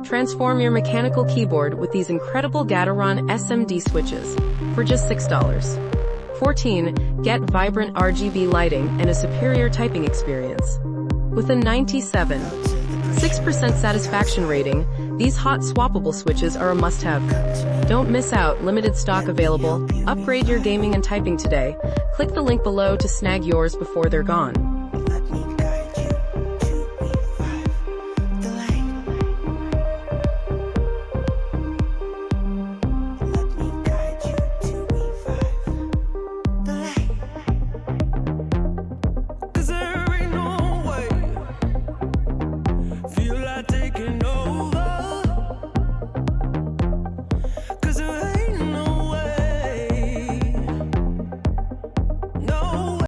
Transform your mechanical keyboard with these incredible Gateron SMD switches for just $6. 14. Get vibrant RGB lighting and a superior typing experience. With a 97.6% satisfaction rating, these hot swappable switches are a must-have. Don't miss out, limited stock available. Upgrade your gaming and typing today. Click the link below to snag yours before they're gone.